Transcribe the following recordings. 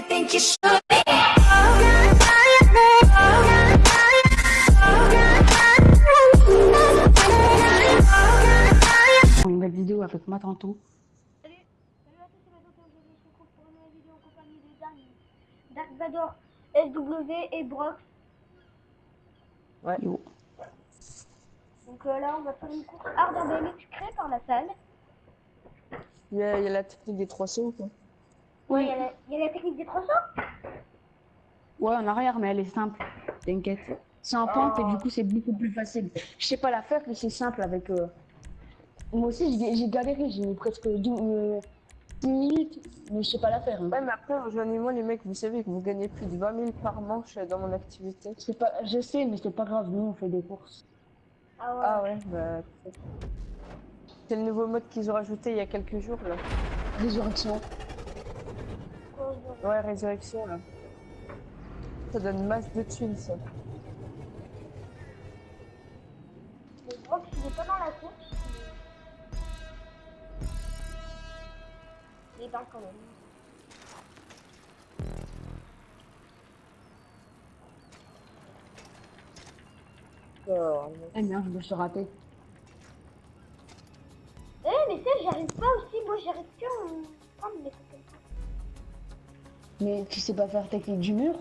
think you should. Une nouvelle vidéo avec moi tantôt. Salut, salut à tous, c'est Madoka. Aujourd'hui, on se retrouve pour une nouvelle vidéo en compagnie des amis Dark Vador, SW et Brox. Ouais. Yo. Donc là, on va faire une course hard en BMX créée par la salle. Il y a la technique des 3 sauts ou pas? Ouais, il y a la technique des 300. Ouais, en arrière, mais elle est simple. T'inquiète. C'est en pente et du coup, c'est beaucoup plus facile. Je sais pas la faire, mais c'est simple avec. Moi aussi, j'ai galéré. J'ai mis presque 10 minutes, mais je sais pas la faire. Hein. Ouais, mais après, rejoignez-moi les mecs, vous savez que vous gagnez plus de 20 000 par manche dans mon activité. C'est pas, je sais, mais c'est pas grave. Nous, on fait des courses. Ah ouais. Ah ouais, bah. C'est le nouveau mode qu'ils ont rajouté il y a quelques jours là. Résurrection. Ouais, résurrection là. Ça donne masse de thunes ça. Mais Brox, il est pas dans la course. Mais il parle quand même. Eh bien, je me suis raté. Eh, mais ça, j'y arrive pas aussi. Moi, j'y arrive que en prendre des trucs comme ça. Mais tu sais pas faire technique du mur?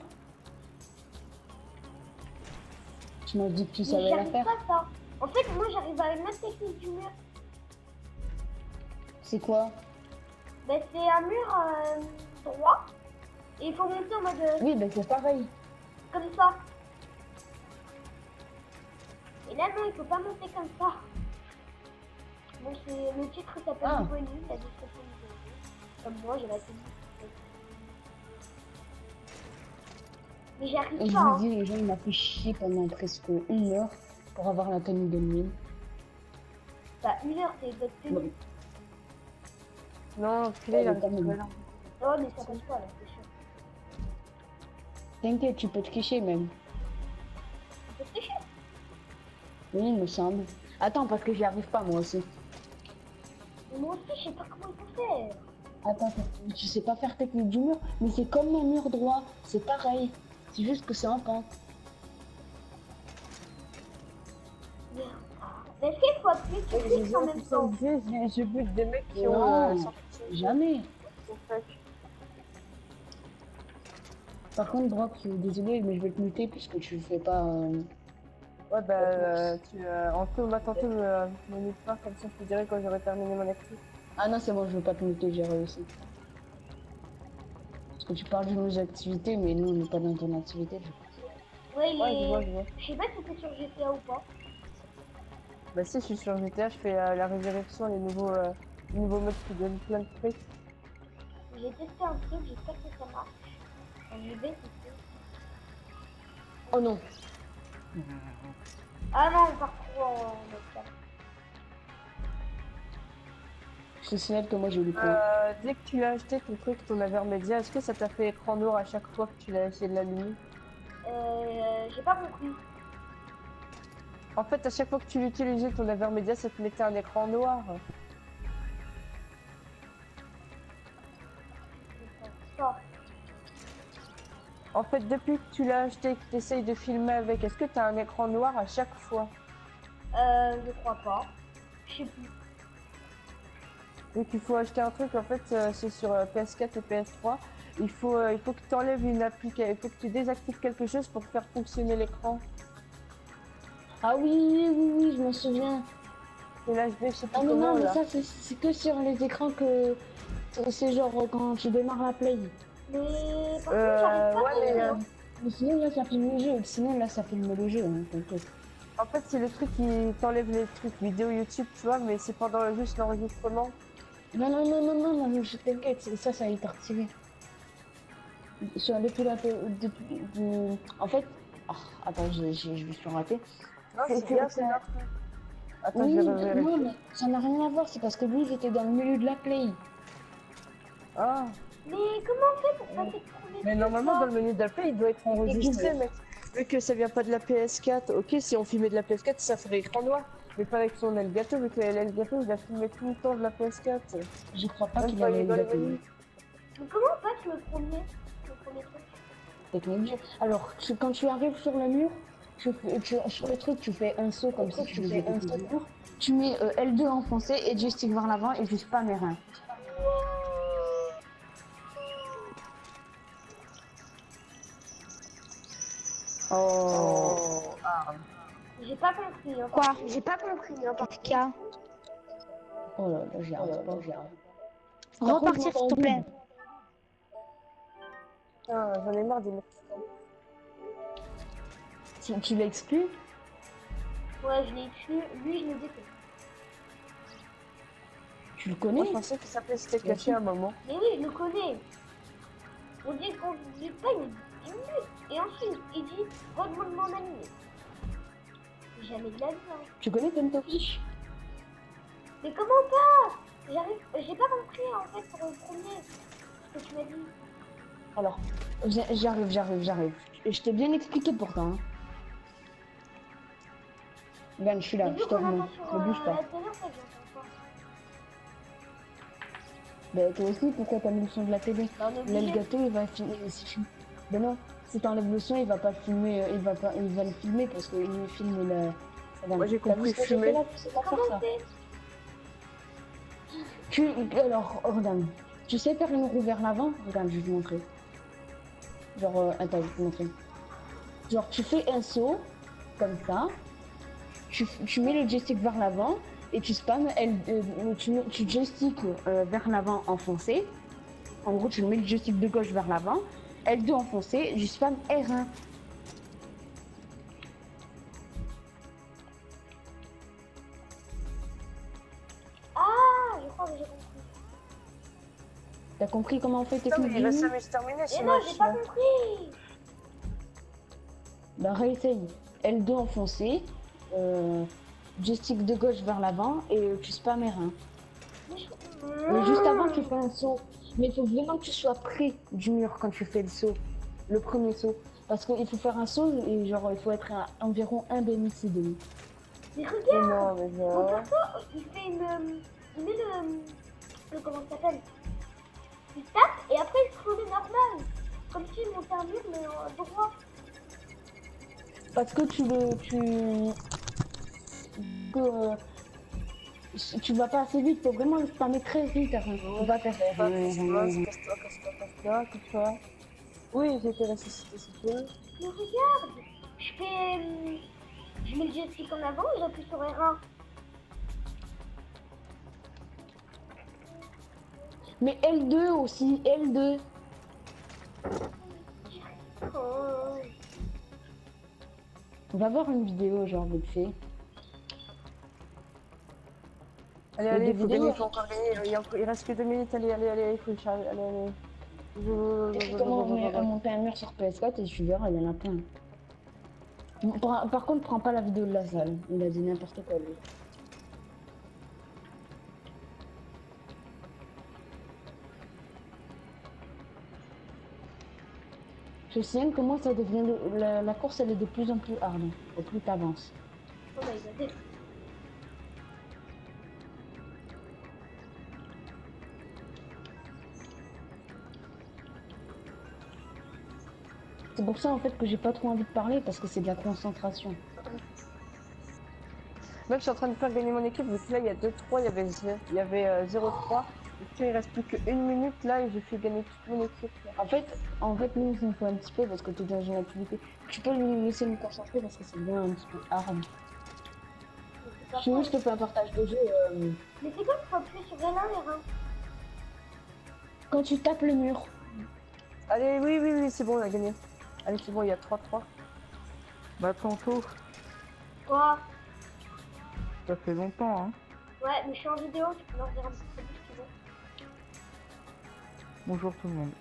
Tu m'as dit que tu Mais savais j'y la arrive faire. pas ça. En fait, moi, j'arrive à une autre technique du mur. C'est quoi? Ben, c'est un mur droit. Et il faut monter en mode Oui, ben c'est pareil. comme ça. Et là, non, il faut pas monter comme ça. Donc, le titre s'appelle Ah. Niveau Nul, la description du jeu. Comme moi, j'ai la technique. Mais j'y Et arrive je pas. vous Hein. dis, les gens, ils m'ont fait chier pendant presque 1 heure pour avoir la tenue de mine. Bah, 1 heure, c'est d'autres tenue. Ouais. Non, clé Ouais, là. mais quand même. Oh, mais ça passe pas là, c'est sûr. T'inquiète, tu peux te cacher même. Tu peux tricher. Oui, il me semble. Attends, parce que j'y arrive pas moi aussi. Mais moi aussi, je sais pas comment il faut faire. Attends, tu sais pas faire technique du mur, mais c'est comme un mur droit, c'est pareil. C'est juste que c'est en pente. Merde. Mais est-ce qu'il faut appuyer sur X en même temps? J'ai vu des mecs qui Non, ont. jamais. Par contre, Brock, désolé, mais je vais te muter puisque tu fais pas. Ouais, bah, Anto m'a tenté me mute pas, comme ça je te dirai quand j'aurai terminé mon activité. Ah non, c'est bon, je veux pas te muter, j'ai réussi. Parce que tu parles de nos activités, mais nous, on n'est pas dans ton activité. Ouais, Ouais, je vois. Je sais pas si c'était sur GTA ou pas. Bah, si je suis sur GTA, je fais la résurrection, les nouveaux modes qui donnent plein de trucs. J'ai testé un truc, j'espère que ça marche. En IB, c'est sûr. Oh non. Ah non, on part trop en mode ça. Je te signale que moi, j'ai eu le point. Dès que tu l'as acheté ton truc, ton Avermedia, est-ce que ça t'a fait écran noir à chaque fois que tu l'as essayé de l'allumer? J'ai pas compris. En fait, à chaque fois que tu l'utilisais ton Avermedia, ça te mettait un écran noir. Ça. En fait, depuis que tu l'as acheté et que tu essayes de filmer avec, est-ce que tu as un écran noir à chaque fois? Je crois pas. Je sais plus. Donc il faut acheter un truc, en fait, c'est sur PS4 et PS3. Il faut que tu enlèves une application, il faut que tu désactives quelque chose pour faire fonctionner l'écran. Ah oui, je me souviens. Et l'HD, je sais pas Ah non, comment non, mais là. ça, c'est que sur les écrans que. C'est genre quand tu démarres la play. Mais par contre, j'arrive pas à ouais, mais, comprendre. Mais sinon, là, ça filme le jeu. Sinon, là, ça filme le jeu. Hein, t'inquiète. En fait, c'est le truc qui t'enlève les trucs vidéo YouTube, tu vois, mais c'est pendant juste l'enregistrement. Non, je t'inquiète. Ça a été retiré. Depuis la. En fait. Ah, attends, je me suis raté. Non, C'est- c'est bien, c'est- c'est bien. Attends, Oui, je vais revérifier. non, mais ça n'a rien à voir. C'est parce que lui, il était dans le milieu de la play. Ah, Mais comment on fait pour passer le premier mais truc, normalement, là dans le menu d'appel, il doit être enregistré, mec. Vu que ça vient pas de la PS4, ok, si on filmait de la PS4, ça ferait écran noir. Mais pas avec son Elgato, vu que l'Elgato, il a filmé tout le temps de la PS4. Je crois pas Même qu'il quand il avait est dans eu les la télé. menus. Mais comment on passe le premier? premier truc. Technique de jeu. Alors, quand tu arrives sur le mur, sur le truc, tu fais un saut comme si tu faisais un saut de mur. Tu mets L2 enfoncé et joystick vers l'avant et tu spams R1. Oh. J'ai pas compris. Hein, Quoi? J'ai pas compris. Qu'est-ce qu'il y a? Oh là là, j'y arrive pas, j'y arrive. Repartir, s'il te plaît. Ah, j'en ai marre des mecs. Tu l'as exclu? Ouais, je l'ai tué. Lui, je le déteste. Tu le Moi, connais? je pensais que ça s'était caché à un moment. Mais oui, je le connais. On dit qu'on dit pas une minute. Et ensuite, il dit redemande mon ami. Jamais de la vie. Hein. Tu connais Tentofish? Mais comment pas? J'ai pas compris en fait pour le premier. Ce que tu m'as dit. Alors, j'arrive. Je t'ai bien expliqué pourtant. Hein. Regarde, je suis là, Mais je vu te qu'on remonte. entend sur Ne bouge la pas. télé, en fait, j'entends pas. Ben toi aussi, pourquoi t'as mis le son de la télé? Bah, on est Là, le obligé. gâteau, il va filmer. Ben non, si t'enlèves le son, il va pas filmer, il va le filmer parce qu'il filme la. Regarde, Moi, j'ai t'as vu compris ce que j'ai fumer. fait là, tu sais pas faire Comment ça. c'est? Alors, regarde, tu sais faire une roue vers l'avant? Regarde, je vais te montrer. Genre, attends, je vais te montrer. Genre, tu fais un saut, comme ça, tu mets le joystick vers l'avant et tu spams, tu joystick vers l'avant enfoncé. En gros, tu mets le joystick de gauche vers l'avant, L2 enfoncé, je spam R1. Ah, je crois que j'ai compris. T'as compris comment on fait Putain, mais technique il va de jeu? jamais se terminer, Et ce non, match. j'ai pas compris. Bah réessaye. L2 enfoncé, joystick de gauche vers l'avant et tu spams R1. Mais juste avant, tu fais un saut. Mais il faut vraiment que tu sois près du mur quand tu fais le saut. Le premier saut. Parce qu'il faut faire un saut et genre il faut être à environ un BMC de lui. Mais Mais regarde, non, mais mon genre. perso, il fait une... Il met le comment ça s'appelle? Il tape et après il se remet normal. Comme s'il montait un mur mais en droit. Parce que tu vas pas assez vite, faut vraiment le spammer très vite. On va faire. Casse-toi. Oui, j'ai été ressuscité si tu veux. Mais regarde, je fais... Je mets le joystick en avant et j'appuie sur R1. Mais L2 aussi, L2. Oh. On va voir une vidéo genre vite fait. Allez, il faut vidéos. gagner, il faut encore gagner. Il reste que 2 minutes, allez, il faut le charger. Allez. Et puis comment monter un mur sur PS4 et tu verras, il y en a plein. Par contre, prends pas la vidéo de la salle. Il a dit n'importe quoi lui. Je sais comment ça devient. La course elle est de plus en plus hard. Au plus t'avances. Oh my god. C'est pour ça en fait que j'ai pas trop envie de parler parce que c'est de la concentration. Même je suis en train de faire gagner mon équipe, parce que là il y a 2-3, il y avait 0-3. Et puis il reste plus qu'une minute là et j'ai fait gagner toute mon équipe. Là. En fait, nous, il nous faut un petit peu parce que tu es dans une activité. Tu peux nous laisser nous concentrer parce que c'est bien un petit peu hard. Si je te fais un partage de jeu. Mais c'est comme faut appuyer sur R1 R1. Quand tu tapes le mur, Allez, oui, c'est bon, on a gagné. Allez, c'est bon, il y a 3-3. Bah tantôt, Quoi? ça fait longtemps hein. Ouais, mais je suis en vidéo, tu peux leur dire un petit peu si tu veux. Bonjour tout le monde.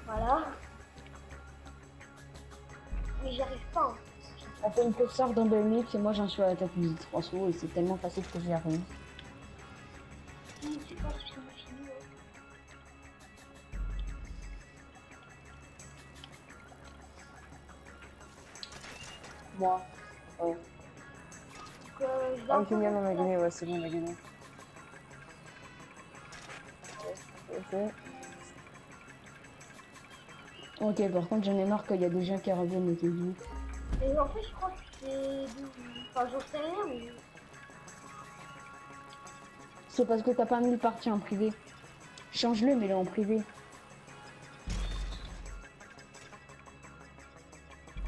Voilà. Mais j'y arrive pas. Hein. on fait une course hard dans 2 minutes et moi j'en suis à la tête du François et c'est tellement facile que j'y arrive. Je sais pas si c'est fini. Ouais. Moi. Ouais. Je dois Ah, un peu génial, on a rester là. gagné, ouais, c'est bon, on a gagné. fait. Ok, par contre, j'en ai marre qu'il y a des gens qui reviennent et qui disent. Et en fait, je crois que c'est... Enfin, j'en sais rien, mais... C'est parce que t'as pas mis le parti en privé. Change-le, mets-le en privé.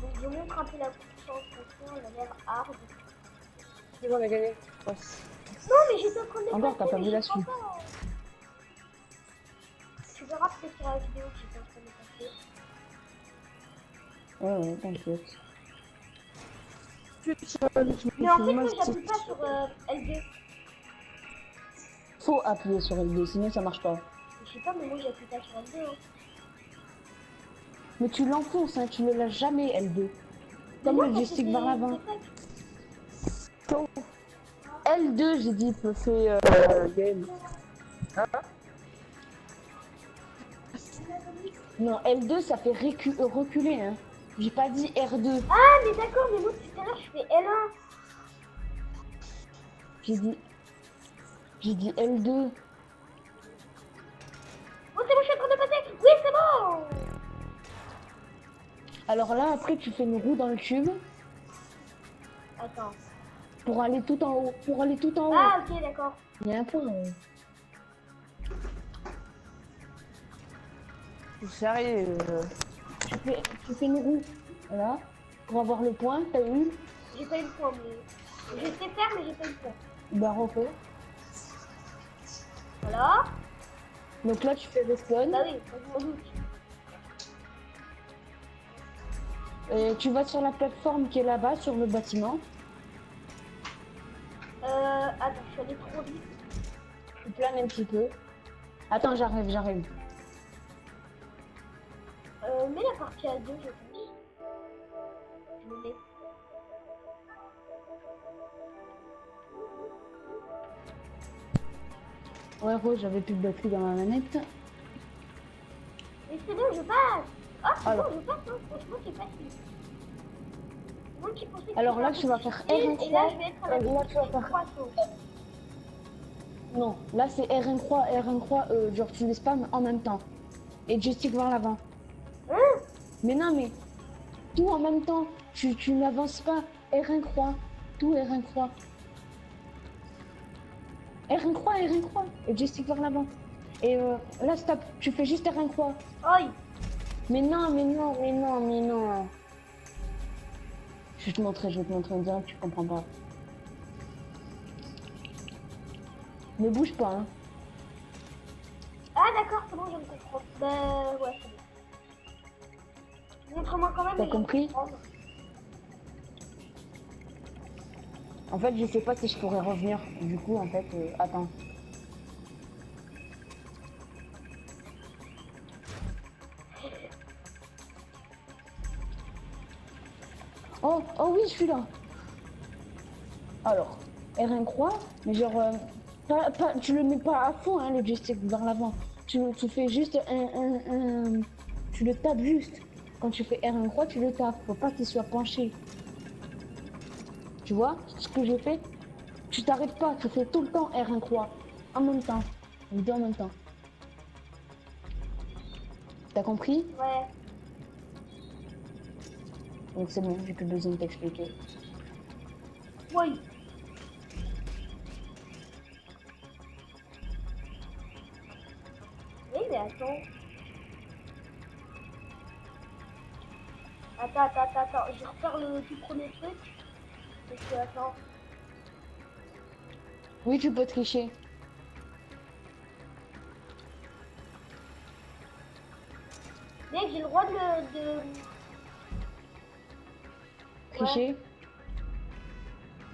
Donc, je montre un peu la puissance, franchement, elle a l'air hard. C'est bon, on a gagné. Oh, Non, mais j'étais en train de Encore, t'as passer, pas mais vu la j'y crois suite. pas. Tu verras peut-être sur la vidéo que j'étais en train de passer. Ouais, t'inquiète. Mais en fait, moi, j'appuie pas sur L2. Faut appuyer sur L2, sinon ça marche pas. Je sais pas, mais moi, j'appuie pas sur L2. Hein. Mais tu l'enfonces, hein, tu ne lâches jamais L2. Comme Mais le non, joystick vers l'avant. c'est des L2, j'ai dit, fait game. non, L2, ça fait reculer, hein. J'ai pas dit R2. Ah, mais d'accord, mais moi, tout à l'heure, je fais L1. J'ai dit L2. Oh, c'est bon, je suis en train de passer. Oui, c'est bon. Alors là, après, tu fais une roue dans le tube Attends. pour aller tout en haut. Pour aller tout en haut. Ah, ok, d'accord. Il y a un point en haut. Sérieux. Tu fais une roue. Voilà. Pour avoir le point, t'as eu. J'ai pas eu le point, mais... Je sais faire, mais j'ai pas eu le point. Bah, refais. Voilà. Donc là, tu fais respawn. Bah oui, je m'en doute. Et tu vas sur la plateforme qui est là-bas, sur le bâtiment. Attends, je suis allée trop vite. Tu planes un petit peu. Attends, j'arrive. Mets la partie à 2, je pense. Je le mets. Ouais, Rose, j'avais plus de batterie dans ma manette. Mais c'est bon, je passe. Ah, c'est Alors. bon, je passe, hein. Franchement, c'est facile. Moi qui pensais que Alors c'était là, tu vas faire difficile, R1 et là, je vais être à la là, tu vas faire... trois sauts. Non, là c'est R1 croix, genre tu les spams en même temps. Et joystick vers l'avant. Hein? Mais non, mais tout en même temps. Tu n'avances pas. R1 croix. Tout R1 croix. R1 croix, R1 croix. Et joystick vers l'avant. Et là, stop. Tu fais juste R1 croix. Aïe. Mais non. Je vais te montrer en direct, tu comprends pas. Ne bouge pas, hein. Ah, d'accord, c'est bon, je me comprends. Bah, ouais, c'est bon. Montre-moi quand même. T'as mais je vais compris? comprendre. En fait, je sais pas si je pourrais revenir. Du coup, en fait, attends. Oh oui, je suis là. Alors, R1 croix, mais genre, tu le mets pas à fond, hein, le joystick vers l'avant. Tu fais juste tu le tapes juste. Quand tu fais R1 croix, tu le tapes. Faut pas qu'il soit penché. Tu vois ce que j'ai fait? Tu t'arrêtes pas, tu fais tout le temps R1 croix. En même temps. Les deux en même temps. T'as compris? Ouais. Donc c'est bon, j'ai plus besoin de t'expliquer. Oui. Oui, mais attends. Attends. Je vais refaire le tout premier truc. Parce que, attends. Oui, tu peux tricher. Mec, j'ai le droit de... Tricher?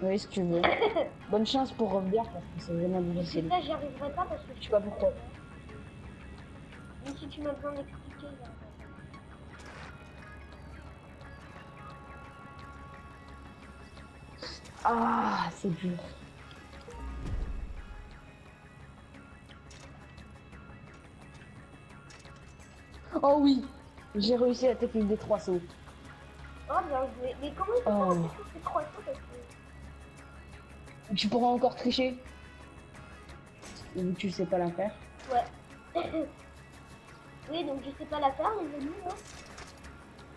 Oui, si tu veux. Bonne chance pour revenir parce que c'est vraiment difficile. Ça, j'y arriverai pas parce que Je sais pas pourquoi. Même si tu m'as besoin d'expliquer, j'y arriverai pas. Ah, c'est dur. Oh oui, j'ai réussi la technique des 3 sauts. Oh, bien joué. Mais comment il faut faire Oh. la technique des 3 sauts parce que... Tu pourras encore tricher. Ou tu sais pas la faire. Ouais. Oui, donc je sais pas la faire, les amis. Hein.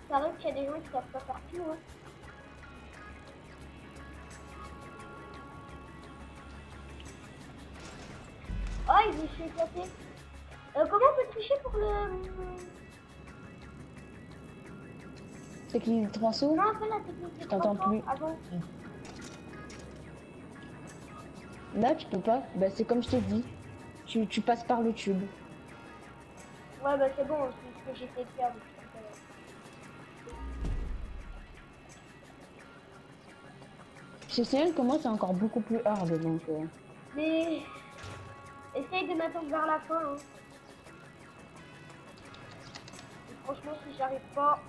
Ça arrive qu'il y a des gens qui savent pas faire tout. Hein. Oh, il s'est éclaté. Comment on peut tricher pour le... C'est qui 3 sauts? Non, pas la technique des t'entends 3 plus. avant. Là, tu peux pas. Bah, c'est comme je t'ai dit. Tu passes par le tube. Ouais, bah c'est bon, c'est ce que j'essaie de faire depuis tout à l'heure. Chez CL, comment c'est encore beaucoup plus hard, donc... Mais... Essaye de m'attendre vers la fin. Hein. Et franchement, si j'arrive pas...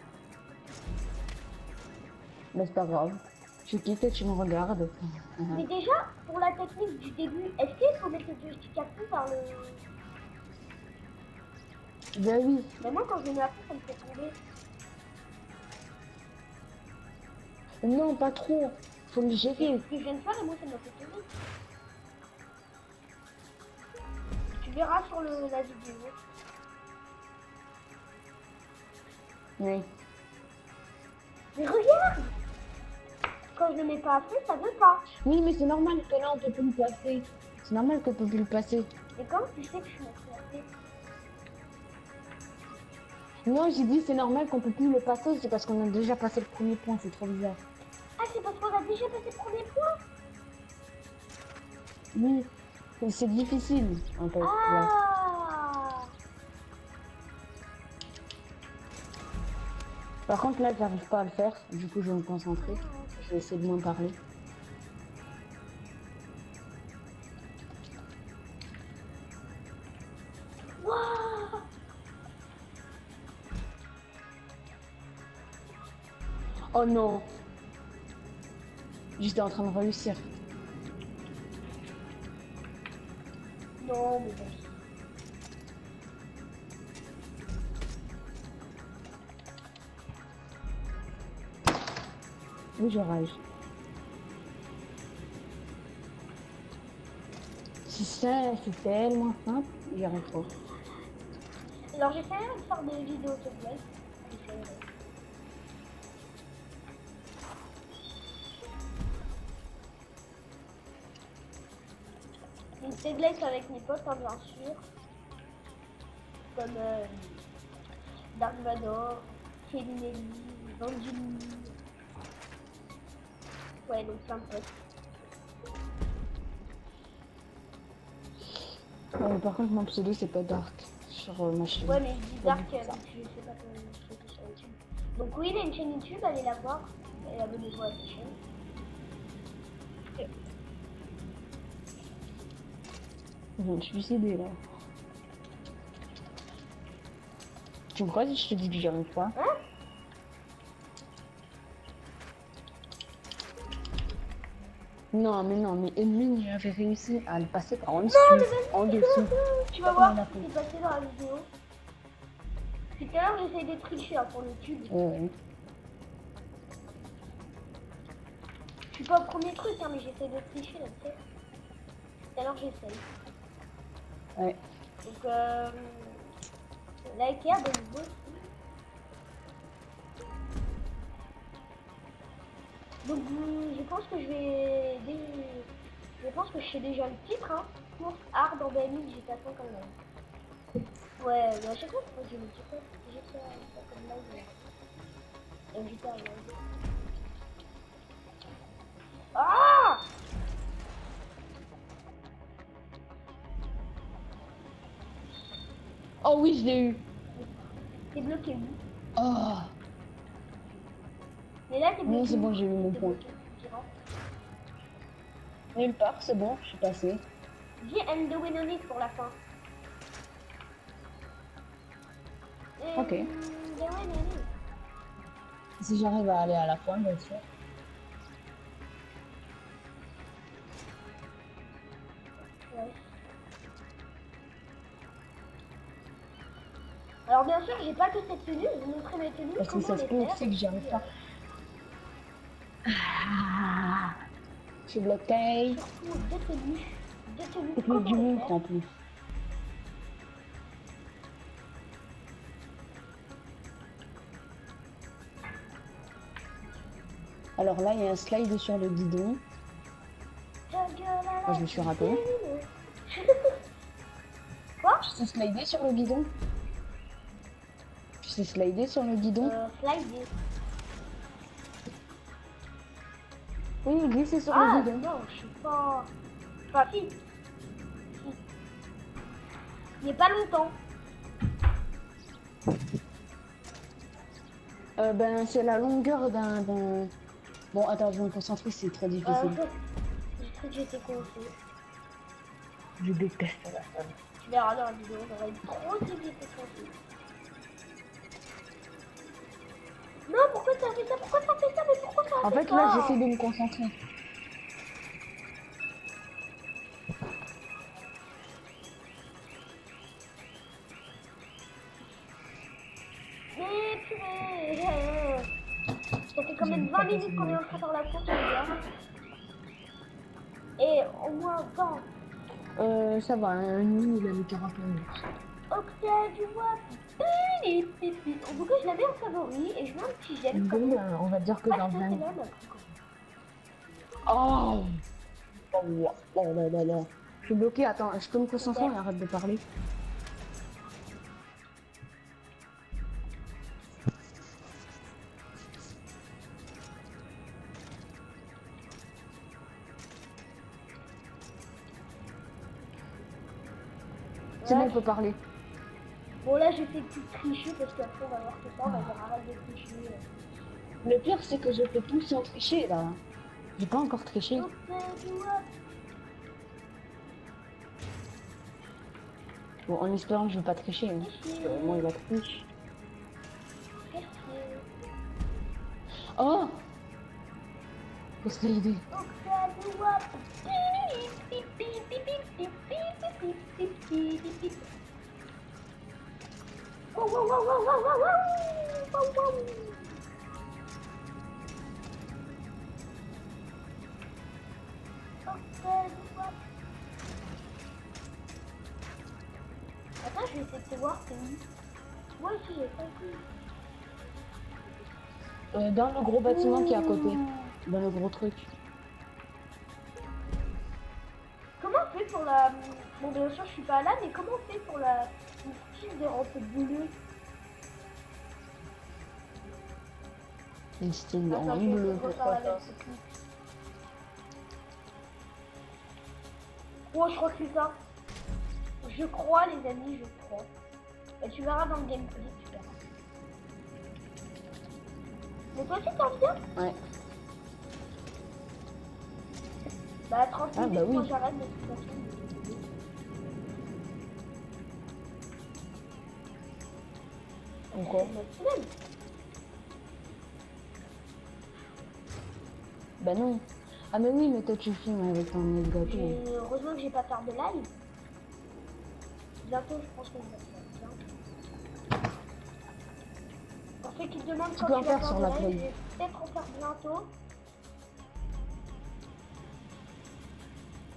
Bah, c'est pas grave. Tu quittes et tu me regardes. Mais déjà, pour la technique du début, est-ce qu'il faut mettre le joystick à fond par le... Bah oui. Mais moi, quand je le mets à fond, ça me fait tomber. Non, pas trop. Faut le gérer. Ce que je viens de faire, et moi, ça m'a fait tomber. Tu verras sur la vidéo. Oui. Mais regarde! Quand je le mets pas à fond, ça veut pas. Oui, mais c'est normal que là, on peut plus le passer. C'est normal qu'on peut plus le passer. Et comme tu sais que je suis massée. Non, j'ai dit c'est normal qu'on peut plus le passer. C'est parce qu'on a déjà passé le premier point. C'est trop bizarre. Ah, c'est parce qu'on a déjà passé le premier point? Oui. C'est difficile, en fait. Ouais. Ah! Par contre, là, j'arrive pas à le faire. Du coup, je vais me concentrer. Je vais essayer de moins parler. Waouh! Oh non! J'étais en train de réussir. Non, mais bon. Oui, je rage. Si ça, c'est tellement simple, j'y arrive pas. Alors, j'essaierai de faire des vidéos de blague. J'essaierai. Une Teglex avec mes potes, hein, bien sûr. Comme Dark Vador, Kevin Ellie, Vangelis. Ouais, donc plein de potes. Par contre, mon pseudo, c'est pas Dark sur ma chaîne. Ouais, mais je dis Dark, ça. je sais pas comment c'est sur YouTube. Donc oui, il a une chaîne YouTube, allez la voir. Et abonnez-vous à sa chaîne. Je vais me suicider là. Tu me crois si je te dis que j'y arrive pas? Hein? Non, mais Emile avait réussi à le passer par en dessous. En dessous. Tu vas voir ce qui s'est passé dans la vidéo. Tout à l'heure, j'essaye de tricher hein, pour le tube. Ouais. Je suis pas au premier truc, hein, mais j'essaye de tricher là, tu sais. Tout à l'heure, j'essaye. Ouais. Donc, la Ikea, de nouveau. Donc, je pense que je vais... Je pense que je sais déjà le titre, hein. Course hard en BMX, GTA 5 quand même. Ouais, mais à chaque fois, je me dis quoi GTA comme live. Et GTA live. Ah! Oh oui, je l'ai eu. T'es bloqué où? Oh. Mais là, t'es bloqué. Non, c'est bon, où? j'ai eu mon T'es point. bloqué, tu rentres. Nulle part, c'est bon, je suis passé. Dis end the win on it pour la fin. Ok. End the win on it. Si j'arrive à aller à la fin, bien sûr. Ouais. Alors bien sûr, j'ai pas que cette tenue, je vais vous montrer mes tenues. Parce que comment ça se les peut faire. aussi que j'y arrive pas. Ah, je suis bloquée. Surtout deux tenues. Deux tenues. Technique Comment du les monstre faire. en plus. Alors là, il y a un slide sur le guidon. Ta gueule à la Moi, je me suis raté. cuisine. Tu sais slider sur le guidon? Tu sais slider sur le guidon? Slider. Oui, glisser sur Ah le guidon. non, je suis pas... Enfin, si. Il n'y a pas longtemps. Ben, c'est la longueur d'un... Bon, attends, je vais me concentrer, c'est trop difficile. J'ai cru que j'étais coincé. Je déteste la salle. Tu verras dans la vidéo, j'aurais trop dit que j'étais coincé. Non, pourquoi ça fait ça? Pourquoi ça fait ça? Mais pourquoi ça En fait fait, ça? là, j'essaie de me concentrer. Mais purée. Ça fait quand même 20 minutes qu'on est en train de faire la course, les gars. Et au moins 20. Ça va, nous, il a mis 40 minutes. Octave du mois. En tout cas, je l'avais en favori et je mets un petit gel. Bon, ben, on va dire que dans 20 minutes. Oh oh là là là. Je suis bloqué, attends, je peux me concentrer et arrête de parler. C'est bon, on peut parler. Bon, là, j'ai fait plus tricher parce qu'après, on va voir que ça, on va dire arrête de tricher. Le pire, c'est que je fais tout sans tricher, là. J'ai pas encore triché. Octave du mois. Bon, en espérant que je vais pas tricher. Hein. Parce que moi, il va tricher. Oh! Qu'est-ce que l'idée? Attends, je vais essayer de te voir, c'est où? Moi aussi, j'ai pas vu. Dans le gros bâtiment qui est à côté. Dans le gros truc. Comment on fait pour la... Bon, bien sûr, je suis pas là, mais comment on fait pour la... Une style de rampe bleue? Une style en Attends, je vais bleu. refaire la même technique. Oh, je crois que c'est ça. Je crois, les amis, je crois. Et tu verras dans le gameplay, tu verras. Mais toi aussi, t'en viens? Ouais. Bah, 30 minutes, bah oui. moi j'arrête de toute façon. Pourquoi? Maximum. Bah non. Ah mais oui, mais toi tu filmes avec ton nez de gâteau. Heureusement que j'ai pas faire de live. Bientôt, je pense que je vais faire ça. Pour ceux qui te demandent Tu quand peux en tu vas faire sur de la live, Play. je vais peut-être en faire bientôt.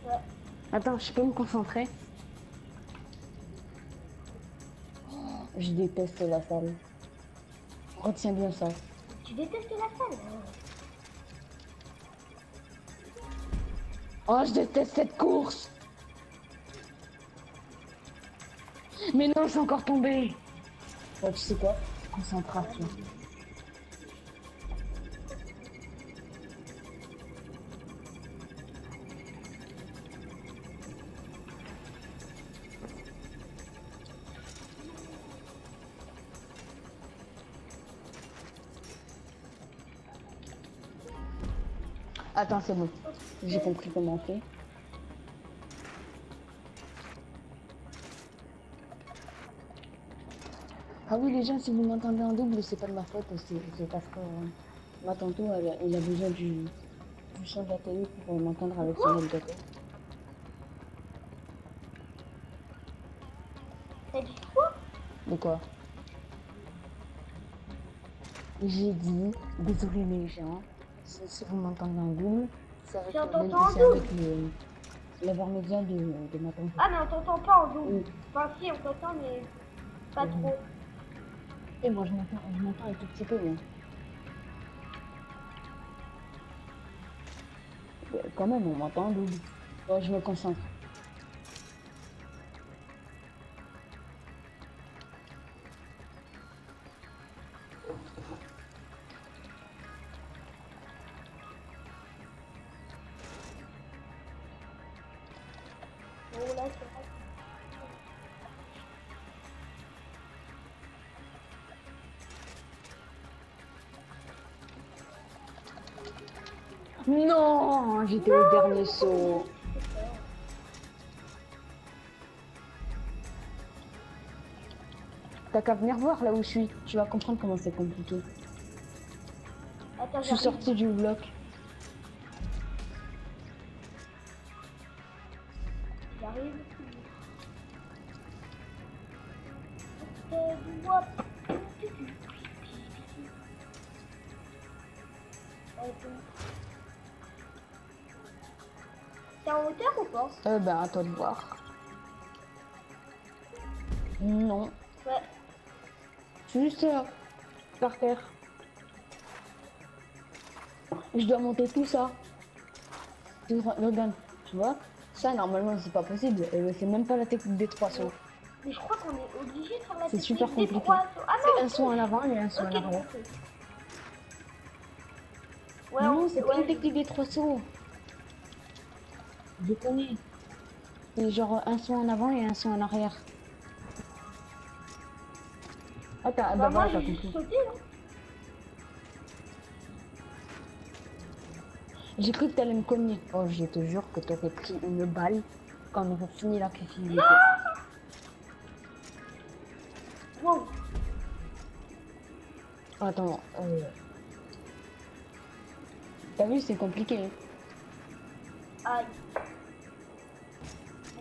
Ouais. Attends, je peux me concentrer? Oh, je déteste la salle. Retiens bien ça. Tu détestes la salle, hein? Oh, je déteste cette course. Mais non, je suis encore tombé. Oh, tu sais quoi? Concentration. Attends, c'est bon. J'ai compris comment on fait. Ah oui, les gens, si vous m'entendez en double, c'est pas de ma faute, c'est parce que ma tantôt, il a besoin du son de la télé pour m'entendre avec son gâteau. T'as dit quoi? De quoi? J'ai dit, désolé les gens, si vous m'entendez en double, c'est avec, Si on t'entend en c'est avec l'intermédiaire de ma tante. Ah, mais on t'entend pas en double. Oui. Enfin, si, on t'entend, mais pas Oui. trop. Et moi, je m'entends un tout petit peu, mais... Quand même, on m'entend, double. Ouais, je me concentre. Bon, là, c'est vrai. Non, j'étais au dernier saut. T'as qu'à venir voir là où je suis. Tu vas comprendre comment c'est compliqué. Attends, Je suis j'arrive. sorti du bloc. J'arrive. Moi. T'es en hauteur ou pas? Ben, à toi de voir. Non. Ouais. Je suis juste par terre. Je dois monter tout ça. Regarde, tu vois? Ça, normalement, c'est pas possible. C'est même pas la technique des 3 sauts. Mais je crois qu'on est obligé de faire la C'est technique super des compliqué. 3 sauts. Ah C'est non! un saut en avant et un saut en Ok, arrière. ok. Ouais, Non, c'est pas ouais, une technique des 3 sauts. Je connais. C'est genre un saut en avant et un saut en arrière. Ah, Bah, bah moi, voilà, t'as j'ai juste compris. sauté, hein. J'ai cru que t'allais me cogner. Oh, je te jure que t'aurais pris une balle quand on aurait fini l'activité. Wow. Attends, t'as vu, c'est compliqué. Hein. Aïe.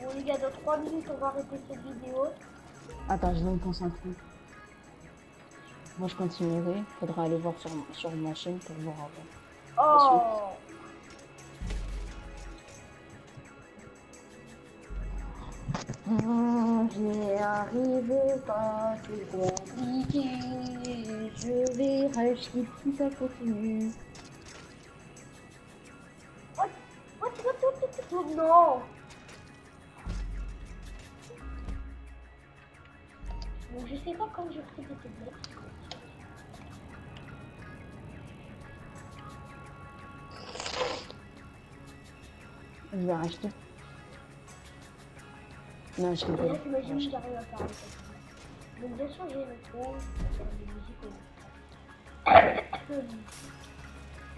Bon, les gars, dans 3 minutes, on va arrêter cette vidéo. Attends, je vais me concentrer. Moi, je continuerai. Faudra aller voir sur ma chaîne pour voir avant. Oh. J'y arriverai pas, c'est compliqué. Je verrai si ça continue. What? Oh, non. Donc, je sais pas quand je ferai cette vidéo. Je vais racheter. Non, je Et là, rigole. t'imagines, j'arrive à faire un truc. Donc, bien sûr, j'ai le fond, faire des musiques.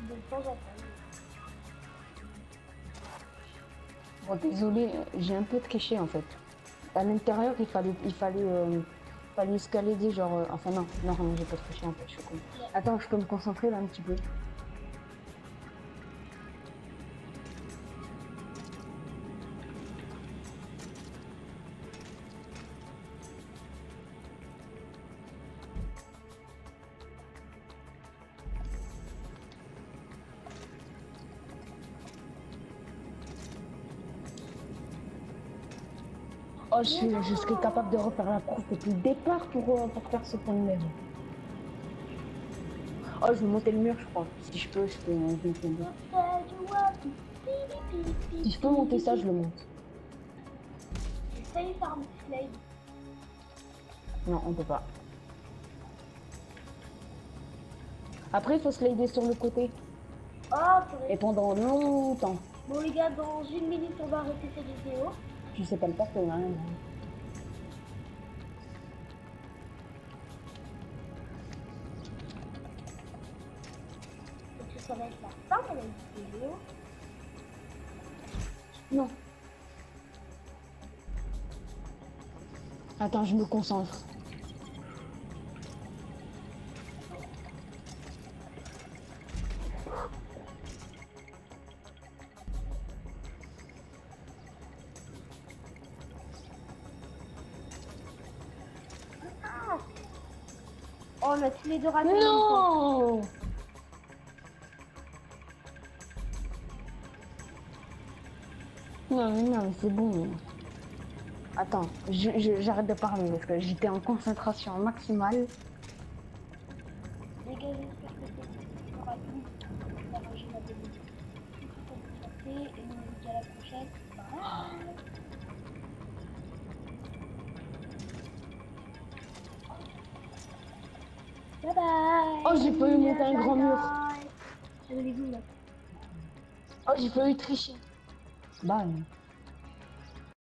De temps en temps. Bon, désolé, j'ai un peu triché en fait. À l'intérieur, fallait escalader, genre. Enfin, non, j'ai pas triché en fait, je suis con. Attends, je peux me concentrer là un petit peu. Oh, je serais capable de refaire la course depuis le départ pour faire ce point de maison. Oh, je vais monter le mur, je crois. Si je peux, je peux monter le mur. Si je peux monter ça, je le monte. Essaye de faire un petit slide. Non, on peut pas. Après, il faut slider sur le côté. Oh, Et purée. pendant longtemps. Bon, les gars, dans 1 minute, on va arrêter cette vidéo. Je sais pas le faire, hein. Donc, ça va être la fin de la vidéo. Non. Attends, je me concentre. Oh, on a tous les deux ratés. Non! Non, mais c'est bon. Attends, j'arrête de parler parce que j'étais en concentration maximale. Les gars, j'espère que c'est rapide. On va ranger la vidéo. la prochaine. Bye bye. Oh, j'ai failli monter un grand mur. Allez, bisous, là. Oh, j'ai failli tricher. Bye.